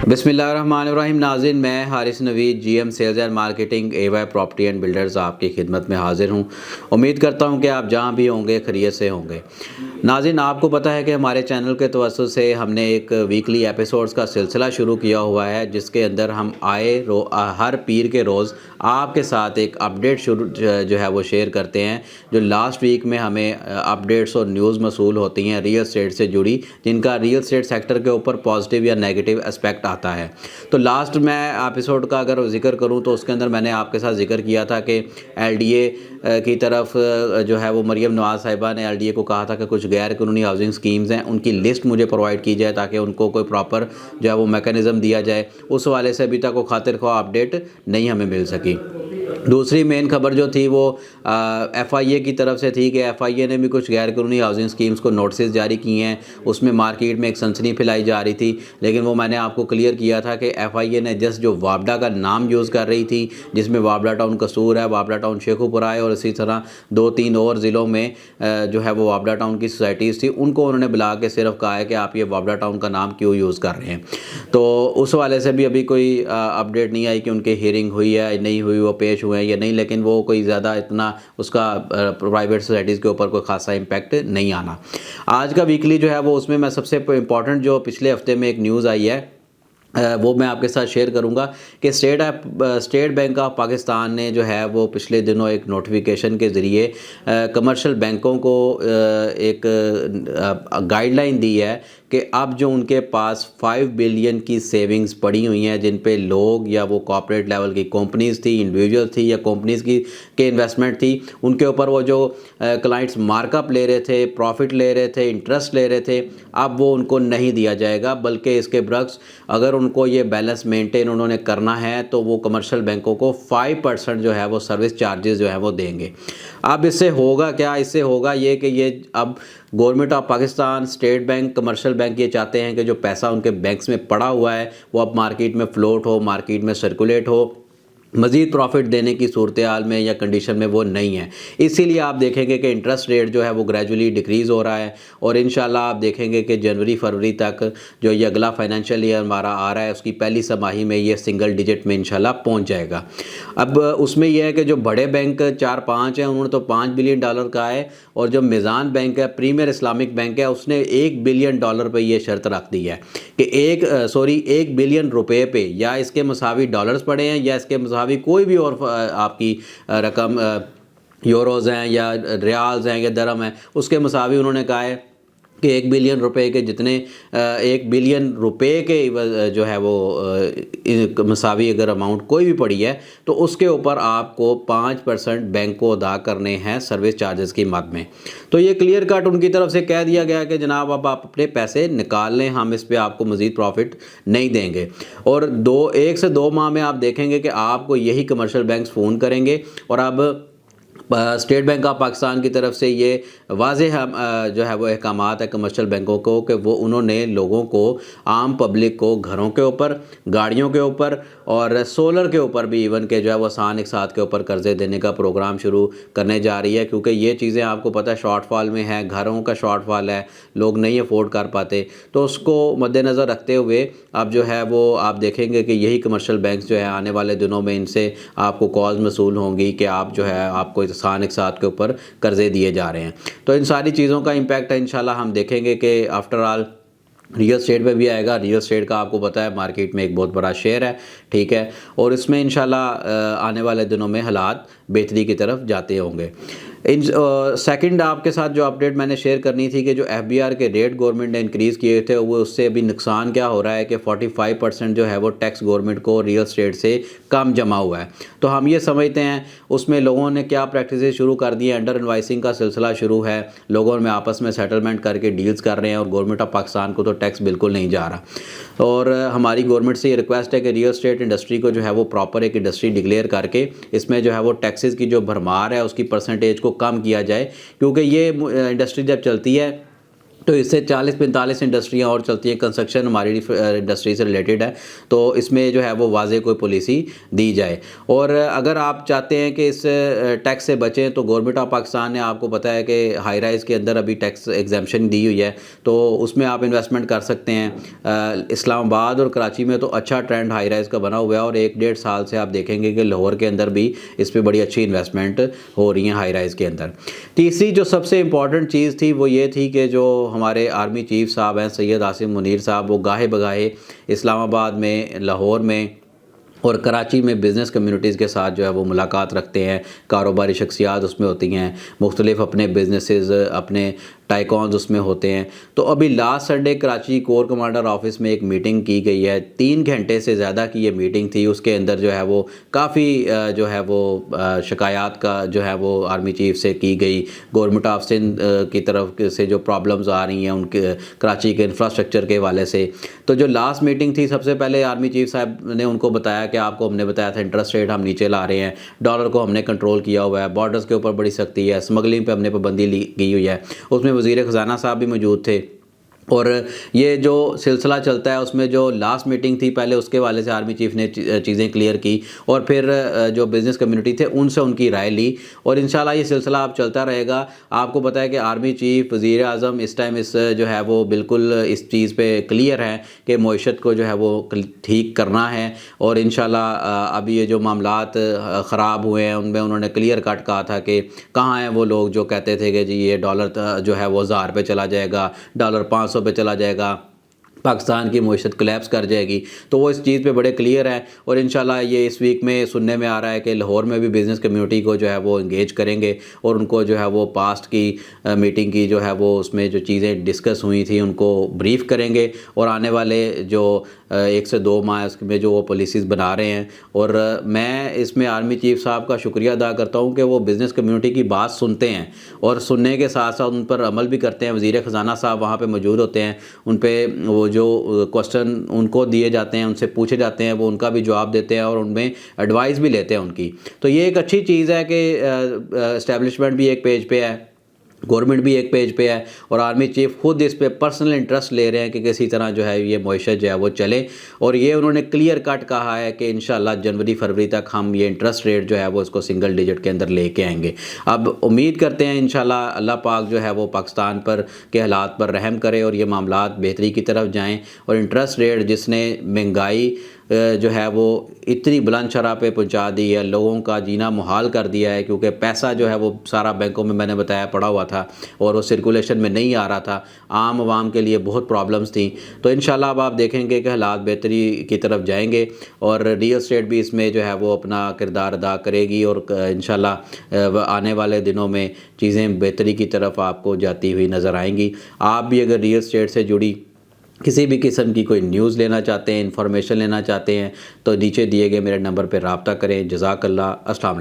बिस्मिल्लाहिर्रहमानिर्रहीम। नाज़रीन, मैं Haris Naveed GM sales and marketing AY property and builders आपकी खिदमत में हाज़िर हूँ। उम्मीद करता हूँ कि आप जहाँ भी होंगे खैरियत से होंगे। नाज़रीन, आपको पता है कि हमारे चैनल के तवज्जुह से हमने एक वीकली एपिसोड्स का सिलसिला शुरू किया हुआ है, जिसके अंदर हम हर पीर के रोज़ आपके साथ एक अपडेट जो है वो शेयर करते हैं, जो लास्ट वीक में हमें अपडेट्स और न्यूज़ मसूल होती हैं रियल एस्टेट से जुड़ी, जिनका रियल एस्टेट सेक्टर के ऊपर पॉजिटिव या नेगेटिव एस्पेक्ट आता है। तो लास्ट मैं एपिसोड का अगर जिक्र करूं तो उसके अंदर मैंने आपके साथ जिक्र किया था कि LDA की तरफ जो है वो मरीम नवाज़ साहिबा ने LDA को कहा था कि कुछ गैर कानूनी हाउसिंग स्कीम्स हैं, उनकी लिस्ट मुझे प्रोवाइड की जाए ताकि उनको कोई प्रॉपर जो है वो मैकेनिज़्म दिया जाए। उस वाले से अभी तक वो खातिर ख्वाह अपडेट नहीं हमें मिल सकी। दूसरी मेन खबर जो थी वो FIA की तरफ से थी कि FIA ने भी कुछ गैर कानूनी हाउसिंग स्कीम्स को नोटिस जारी किए हैं। उसमें मार्केट में एक सनसनी फैलाई जा रही थी, लेकिन वो मैंने आपको क्लियर किया था कि FIA ने जस्ट जो वाबडा का नाम यूज़ कर रही थी, जिसमें वाबडा टाउन कसूर है, वाबडा टाउन शेखुपुरा है और इसी तरह 2-3 और ज़िलों में जो है वो वाबडा टाउन की सोसाइटीज़ थी, उनको उन्होंने बुला के सिर्फ कहा है कि आप ये वाबडा टाउन का नाम क्यों यूज़ कर रहे हैं। तो उस वाले से भी अभी कोई अपडेट नहीं आई कि उनकी हियरिंग हुई है नहीं हुई, वो पेश हुए हैं या नहीं, लेकिन वो कोई ज़्यादा इतना उसका प्राइवेट सोसाइटीज़ के ऊपर कोई खासा इम्पैक्ट नहीं आना। आज का वीकली जो है वो उसमें मैं सबसे इम्पॉर्टेंट जो पिछले हफ्ते में एक न्यूज़ आई है वो मैं आपके साथ शेयर करूंगा कि स्टेट बैंक ऑफ पाकिस्तान ने जो है वो पिछले दिनों एक नोटिफिकेशन के ज़रिए कमर्शियल बैंकों को एक गाइडलाइन दी है कि अब जो उनके पास 5 बिलियन की सेविंग्स पड़ी हुई हैं, जिन पे लोग या वो कॉर्पोरेट लेवल की कंपनीज़ थी, इंडिविजुअल थी या कंपनीज़ के इन्वेस्टमेंट थी, उनके ऊपर वो जो क्लाइंट्स मार्कअप ले रहे थे, प्रॉफिट ले रहे थे, इंटरेस्ट ले रहे थे, अब वो उनको नहीं दिया जाएगा, बल्कि इसके बरक्स अगर उनको ये बैलेंस मेंटेन उन्होंने करना है तो वो कमर्शियल बैंकों को 5% जो है वो सर्विस चार्जेस जो है वो देंगे। अब इससे होगा क्या? इससे होगा ये कि ये अब government of Pakistan, state bank, commercial bank ये चाहते हैं कि जो पैसा उनके बैंक्स में पड़ा हुआ है वो अब मार्केट में फ़्लोट हो, मार्केट में सर्कुलेट हो, मज़ीद प्रॉफिट देने की सूरत हाल में या कंडीशन में वो नहीं है। इसीलिए आप देखेंगे कि इंटरेस्ट रेट जो है वो ग्रेजुअली डिक्रीज़ हो रहा है और इंशाल्लाह आप देखेंगे कि जनवरी फरवरी तक जो ये अगला फाइनेंशियल ईयर हमारा आ रहा है उसकी पहली छमाही में ये सिंगल डिजिट में इंशाल्लाह पहुंच जाएगा। अब उसमें यह है कि जो बड़े बैंक 4-5 हैं उन्होंने तो $5 बिलियन का है, और जो मिज़ान बैंक है, प्रीमियर इस्लामिक बैंक है, उसने $1 बिलियन पे ये शर्त रख दी है कि 1 बिलियन रुपए पे या इसके मुसावी डॉलर्स पड़े हैं या इसके मुसावी कोई भी और आपकी रकम यूरोज़ हैं या रियाल्स हैं या दरम हैं, उसके मुसावी उन्होंने कहा है कि 1 बिलियन रुपए के जितने 1 बिलियन रुपए के जो है वो मसावी अगर अमाउंट कोई भी पड़ी है तो उसके ऊपर आपको 5% बैंक को अदा करने हैं सर्विस चार्जेस की मद में। तो ये क्लियर कट उनकी तरफ से कह दिया गया कि जनाब अब आप अपने पैसे निकाल लें, हम इस पे आपको मज़ीद प्रॉफिट नहीं देंगे। और 1 से 2 माह में आप देखेंगे कि आपको यही कमर्शियल बैंक्स फ़ोन करेंगे और अब स्टेट बैंक ऑफ पाकिस्तान की तरफ से ये वाज़ेह जो है वो अहकामात है कमर्शियल बैंकों को कि वो उन्होंने लोगों को, आम पब्लिक को घरों के ऊपर, गाड़ियों के ऊपर और सोलर के ऊपर भी इवन के जो है वो आसान एक साथ के ऊपर कर्ज़े देने का प्रोग्राम शुरू करने जा रही है, क्योंकि ये चीज़ें आपको पता है शॉर्टफॉल में है, घरों का शॉर्टफॉल है, लोग नहीं अफोर्ड कर पाते। तो उसको मद्देनज़र रखते हुए अब जो है वो आप देखेंगे कि यही कमर्शियल बैंक्स जो है आने वाले दिनों में इनसे आपको कॉल्स मसूल होंगी कि आप जो है आपको आसान एक साथ के ऊपर कर्ज़े दिए जा रहे हैं। तो इन सारी चीज़ों का इम्पैक्ट है इंशाल्लाह हम देखेंगे कि आफ्टर ऑल रियल स्टेट पे भी आएगा। रियल स्टेट का आपको पता है मार्केट में एक बहुत बड़ा शेयर है, ठीक है, और इसमें इंशाल्लाह आने वाले दिनों में हालात बेहतरी की तरफ जाते होंगे। सेकंड आपके साथ जो अपडेट मैंने शेयर करनी थी कि जो FBR के रेट गवर्नमेंट ने इंक्रीज़ किए थे वो उससे अभी नुकसान क्या हो रहा है कि 45% जो है वो टैक्स गवर्नमेंट को रियल स्टेट से कम जमा हुआ है। तो हम ये समझते हैं उसमें लोगों ने क्या प्रैक्टिसेस शुरू कर दी हैं, अंडर इनवाइसिंग का सिलसिला शुरू है, लोगों में आपस में सेटलमेंट करके डील्स कर रहे हैं और गवर्नमेंट ऑफ पाकिस्तान को तो टैक्स बिल्कुल नहीं जा रहा। और हमारी गवर्नमेंट से ये रिक्वेस्ट है कि रियल स्टेट इंडस्ट्री को जो है वो प्रॉपर एक इंडस्ट्री डिक्लेयर करके इसमें जो है वो टैक्सेस की जो भरमार है उसकी परसेंटेज को कम किया जाए, क्योंकि ये इंडस्ट्री जब चलती है تو اس سے 40-45 انڈسٹریاں اور چلتی ہیں. کنسٹرکشن ہماری انڈسٹری سے ریلیٹڈ ہے, تو اس میں جو ہے وہ واضح کوئی پالیسی دی جائے. اور اگر آپ چاہتے ہیں کہ اس ٹیکس سے بچیں تو گورنمنٹ آف پاکستان نے آپ کو پتہ ہے کہ ہائی رائز کے اندر ابھی ٹیکس ایگزیمپشن دی ہوئی ہے, تو اس میں آپ انویسٹمنٹ کر سکتے ہیں. اسلام آباد اور کراچی میں تو اچھا ٹرینڈ ہائی رائز کا بنا ہوا ہے, اور 1-1.5 سال سے آپ دیکھیں گے کہ لاہور کے اندر بھی اس پہ بڑی اچھی انویسٹمنٹ ہو رہی ہیں ہائی رائز کے اندر. تیسری جو سب سے امپورٹنٹ چیز تھی وہ یہ تھی کہ جو ہمارے آرمی چیف صاحب ہیں سید عاصم منیر صاحب, وہ گاہے بگاہے اسلام آباد میں, لاہور میں اور کراچی میں بزنس کمیونٹیز کے ساتھ جو ہے وہ ملاقات رکھتے ہیں. کاروباری شخصیات اس میں ہوتی ہیں, مختلف اپنے بزنسز, اپنے ٹائیکونز اس میں ہوتے ہیں. تو ابھی last Sunday Karachi corps commander office میں ایک میٹنگ کی گئی ہے, 3 گھنٹے سے زیادہ کی یہ میٹنگ تھی. اس کے اندر جو ہے وہ کافی جو ہے وہ شکایات کا جو ہے وہ آرمی چیف سے کی گئی. گورنمنٹ آف سندھ کی طرف سے جو پرابلمز آ رہی ہیں ان کے کراچی کے انفراسٹرکچر کے حوالے سے. تو جو لاسٹ میٹنگ تھی, سب سے پہلے آرمی چیف صاحب نے ان کو بتایا کہ آپ کو ہم نے بتایا تھا انٹرسٹ ریٹ ہم نیچے لا رہے ہیں, ڈالر کو ہم نے کنٹرول کیا ہوا ہے, بارڈرز کے اوپر بڑی سختی ہے, اسمگلنگ پہ ہم نے پابندی کی ہوئی ہے. اس میں وزیر خزانہ صاحب بھی موجود تھے, اور یہ جو سلسلہ چلتا ہے اس میں جو لاسٹ میٹنگ تھی پہلے اس کے حوالے سے آرمی چیف نے چیزیں کلیئر کی, اور پھر جو بزنس کمیونٹی تھے ان سے ان کی رائے لی, اور انشاءاللہ یہ سلسلہ اب چلتا رہے گا. آپ کو پتہ ہے کہ آرمی چیف, وزیر اعظم اس ٹائم اس جو ہے وہ بالکل اس چیز پہ کلیئر ہیں کہ معیشت کو جو ہے وہ ٹھیک کرنا ہے. اور انشاءاللہ اب یہ جو معاملات خراب ہوئے ہیں ان میں انہوں نے کلیئر کٹ کہا تھا کہ کہاں ہیں وہ لوگ جو کہتے تھے کہ جی یہ ڈالر جو ہے وہ 1000 پہ چلا جائے گا, ڈالر 500 پہ چلا جائے گا, پاکستان کی معیشت کلیپس کر جائے گی. تو وہ اس چیز پہ بڑے کلیئر ہیں, اور انشاءاللہ یہ اس ویک میں سننے میں آ رہا ہے کہ لاہور میں بھی بزنس کمیونٹی کو جو ہے وہ انگیج کریں گے, اور ان کو جو ہے وہ پاسٹ کی میٹنگ کی جو ہے وہ اس میں جو چیزیں ڈسکس ہوئی تھیں ان کو بریف کریں گے, اور آنے والے جو 1 سے 2 ماہ اس میں جو وہ پالیسیز بنا رہے ہیں. اور میں اس میں آرمی چیف صاحب کا شکریہ ادا کرتا ہوں کہ وہ بزنس کمیونٹی کی بات سنتے ہیں, اور سننے کے ساتھ ساتھ ان پر عمل بھی کرتے ہیں. وزیر خزانہ صاحب وہاں پہ موجود ہوتے ہیں, ان پہ وہ جو کوسچن ان کو دیے جاتے ہیں, ان سے پوچھے جاتے ہیں, وہ ان کا بھی جواب دیتے ہیں, اور ان میں ایڈوائز بھی لیتے ہیں ان کی. تو یہ ایک اچھی چیز ہے کہ اسٹیبلشمنٹ بھی ایک پیج پہ ہے, گورنمنٹ بھی ایک پیج پہ ہے, اور آرمی چیف خود اس پہ پرسنل انٹرسٹ لے رہے ہیں کہ کسی طرح جو ہے یہ معیشت جو ہے وہ چلے. اور یہ انہوں نے کلیئر کٹ کہا ہے کہ انشاءاللہ جنوری فروری تک ہم یہ انٹرسٹ ریٹ جو ہے وہ اس کو سنگل ڈیجٹ کے اندر لے کے آئیں گے. اب امید کرتے ہیں انشاءاللہ اللہ پاک جو ہے وہ پاکستان پر کے حالات پر رحم کرے, اور یہ معاملات بہتری کی طرف جائیں. اور انٹرسٹ ریٹ جس نے مہنگائی جو ہے وہ اتنی بلند شرح پہ پہنچا دی ہے, لوگوں کا جینا محال کر دیا ہے, کیونکہ پیسہ جو ہے وہ سارا بینکوں میں نے بتایا پڑا ہوا تھا, اور وہ سرکولیشن میں نہیں آ رہا تھا. عام عوام کے لیے بہت پرابلمز تھیں. تو انشاءاللہ اب آپ دیکھیں گے کہ حالات بہتری کی طرف جائیں گے, اور ریئل اسٹیٹ بھی اس میں جو ہے وہ اپنا کردار ادا کرے گی, اور انشاءاللہ آنے والے دنوں میں چیزیں بہتری کی طرف آپ کو جاتی ہوئی نظر آئیں گی. آپ بھی اگر ریئل اسٹیٹ سے جڑی کسی بھی قسم کی کوئی نیوز لینا چاہتے ہیں, انفارمیشن لینا چاہتے ہیں, تو نیچے دیے گئے میرے نمبر پہ رابطہ کریں. جزاک اللہ. السلام علیکم.